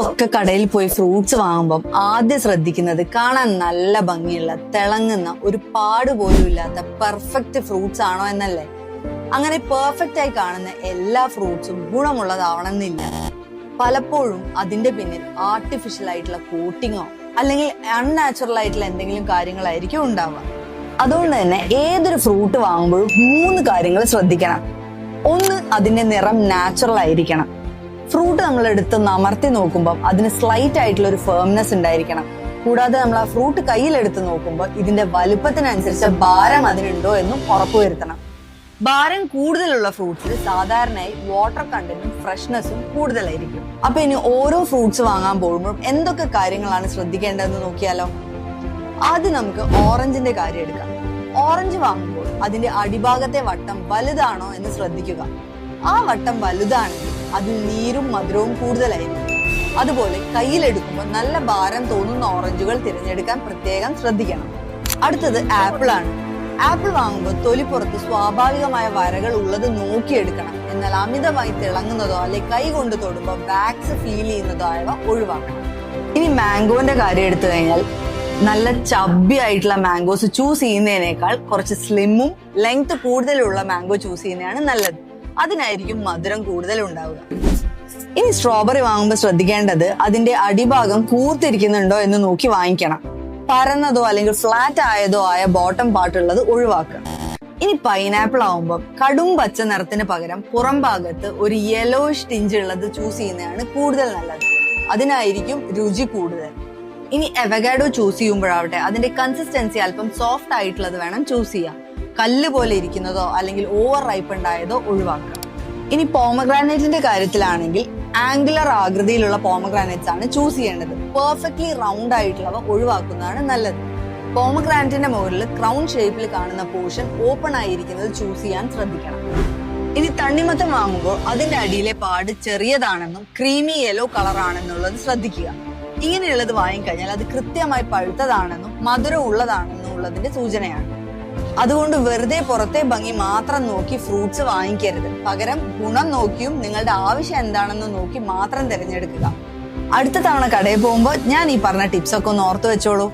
നമ്മളൊക്കെ കടയിൽ പോയി ഫ്രൂട്ട്സ് വാങ്ങുമ്പോൾ ആദ്യം ശ്രദ്ധിക്കുന്നത് കാണാൻ നല്ല ഭംഗിയുള്ള തിളങ്ങുന്ന ഒരു പാട് പോലും ഇല്ലാത്ത പെർഫെക്റ്റ് ഫ്രൂട്ട്സ് ആണോ എന്നല്ലേ. അങ്ങനെ പെർഫെക്റ്റ് ആയി കാണുന്ന എല്ലാ ഫ്രൂട്ട്സും ഗുണമുള്ളതാവണമെന്നില്ല. പലപ്പോഴും അതിന്റെ പിന്നിൽ ആർട്ടിഫിഷ്യൽ ആയിട്ടുള്ള കോട്ടിങ്ങോ അല്ലെങ്കിൽ അൺനാച്ചുറൽ ആയിട്ടുള്ള എന്തെങ്കിലും കാര്യങ്ങളായിരിക്കും ഉണ്ടാവുക. അതുകൊണ്ട് തന്നെ ഏതൊരു ഫ്രൂട്ട് വാങ്ങുമ്പോഴും 3 കാര്യങ്ങൾ ശ്രദ്ധിക്കണം. ഒന്ന്, അതിന്റെ നിറം നാച്ചുറൽ ആയിരിക്കണം. ഫ്രൂട്ട് നമ്മൾ എടുത്ത് അമർത്തി നോക്കുമ്പോൾ അതിന് സ്ലൈറ്റ് ആയിട്ടുള്ള ഒരു ഫേംനെസ് ഉണ്ടായിരിക്കണം. കൂടാതെ നമ്മൾ ആ ഫ്രൂട്ട് കയ്യിലെടുത്ത് നോക്കുമ്പോൾ ഇതിന്റെ വലുപ്പത്തിനനുസരിച്ച് ഭാരം അതിനുണ്ടോ എന്നും ഉറപ്പുവരുത്തണം. ഭാരം കൂടുതലുള്ള ഫ്രൂട്ട്സിൽ സാധാരണയായി വാട്ടർ കണ്ടന്റും ഫ്രഷ്നെസ്സും കൂടുതലായിരിക്കും. അപ്പൊ ഇനി ഓരോ ഫ്രൂട്ട്സ് വാങ്ങാൻ പോകുമ്പോഴും എന്തൊക്കെ കാര്യങ്ങളാണ് ശ്രദ്ധിക്കേണ്ടതെന്ന് നോക്കിയാലോ. ആദ്യം നമുക്ക് ഓറഞ്ചിന്റെ കാര്യം എടുക്കാം. ഓറഞ്ച് വാങ്ങുമ്പോൾ അതിന്റെ അടിഭാഗത്തെ വട്ടം വലുതാണോ എന്ന് ശ്രദ്ധിക്കുക. ആ വട്ടം വലുതാണെങ്കിൽ അതിൽ നീരും മധുരവും കൂടുതലായിരിക്കും. അതുപോലെ കയ്യിലെടുക്കുമ്പോൾ നല്ല ഭാരം തോന്നുന്ന ഓറഞ്ചുകൾ തിരഞ്ഞെടുക്കാൻ പ്രത്യേകം ശ്രദ്ധിക്കണം. അടുത്തത് ആപ്പിൾ ആണ്. ആപ്പിൾ വാങ്ങുമ്പോൾ തൊലിപ്പുറത്ത് സ്വാഭാവികമായ വരകൾ ഉള്ളത് നോക്കിയെടുക്കണം. എന്നാൽ അമിതമായി തിളങ്ങുന്നതോ അല്ലെങ്കിൽ കൈ കൊണ്ട് തൊടുമ്പോൾ വാക്സ് ഫീൽ ചെയ്യുന്നതോ ആയവ ഒഴിവാക്കണം. ഇനി മാംഗോന്റെ കാര്യം എടുത്തു കഴിഞ്ഞാൽ നല്ല ചബ്ബി ആയിട്ടുള്ള മാംഗോസ് ചൂസ് ചെയ്യുന്നതിനേക്കാൾ കുറച്ച് സ്ലിമ്മും ലെങ്ത് കൂടുതലുള്ള മാംഗോ ചൂസ് ചെയ്യുന്നതാണ് നല്ലത്. അതിനായിരിക്കും മധുരം കൂടുതൽ ഉണ്ടാവുക. ഇനി സ്ട്രോബെറി വാങ്ങുമ്പോൾ ശ്രദ്ധിക്കേണ്ടത് അതിന്റെ അടിഭാഗം കൂർത്തിരിക്കുന്നുണ്ടോ എന്ന് നോക്കി വാങ്ങിക്കണം. പരന്നതോ അല്ലെങ്കിൽ ഫ്ലാറ്റ് ആയതോ ആയ ബോട്ടം പാർട്ടുള്ളത് ഒഴിവാക്കുക. ഇനി പൈനാപ്പിൾ ആവുമ്പോൾ കടും പച്ച നിറത്തിന് പകരം പുറം ഭാഗത്ത് ഒരു യെലോയിഷ് ടിഞ്ച് ഉള്ളത് ചൂസ് ചെയ്യുന്നതാണ് കൂടുതൽ നല്ലത്. അതിനായിരിക്കും രുചി കൂടുതൽ. ഇനി അവകാഡോ ചൂസ് ചെയ്യുമ്പോഴാവട്ടെ അതിന്റെ കൺസിസ്റ്റൻസി അല്പം സോഫ്റ്റ് ആയിട്ടുള്ളത് വേണം ചൂസ് ചെയ്യാം. കല്ല് പോലെ ഇരിക്കുന്നതോ അല്ലെങ്കിൽ ഓവർ റൈപ്പൻഡ് ആയതോ ഒഴിവാക്കുക. ഇനി പോമഗ്രാനൈറ്റിന്റെ കാര്യത്തിലാണെങ്കിൽ ആംഗുലർ ആകൃതിയിലുള്ള പോമഗ്രാനൈറ്റ്സ് ആണ് ചൂസ് ചെയ്യേണ്ടത്. പെർഫെക്റ്റ്ലി റൗണ്ട് ആയിട്ടുള്ളവ ഒഴിവാക്കുന്നതാണ് നല്ലത്. പോമഗ്രാനൈറ്റിന്റെ മുകളിൽ ക്രൗൺ ഷേപ്പിൽ കാണുന്ന പോർഷൻ ഓപ്പൺ ആയിരിക്കുന്നത് ചൂസ് ചെയ്യാൻ ശ്രദ്ധിക്കണം. ഇനി തണ്ണിമത്തം വാങ്ങുമ്പോൾ അതിന്റെ അടിയിലെ പാട് ചെറിയതാണെന്നും ക്രീമി യെല്ലോ കളർ ആണെന്നുള്ളത് ശ്രദ്ധിക്കുക. ഇങ്ങനെയുള്ളത് വാങ്ങിക്കഴിഞ്ഞാൽ അത് കൃത്യമായി പഴുത്തതാണെന്നും മധുരം ഉള്ളതാണെന്നും ഉള്ളതിന്റെ സൂചനയാണ്. അതുകൊണ്ട് വെറുതെ പുറത്തെ ഭംഗി മാത്രം നോക്കി ഫ്രൂട്ട്സ് വാങ്ങിക്കരുത്. പകരം ഗുണം നോക്കിയും നിങ്ങളുടെ ആവശ്യം എന്താണെന്ന് നോക്കി മാത്രം തിരഞ്ഞെടുക്കുക. അടുത്ത തവണ കടയിൽ പോകുമ്പോൾ ഞാൻ ഈ പറഞ്ഞ ടിപ്സ് ഒക്കെ ഒന്ന് ഓർത്തു വെച്ചോളൂ.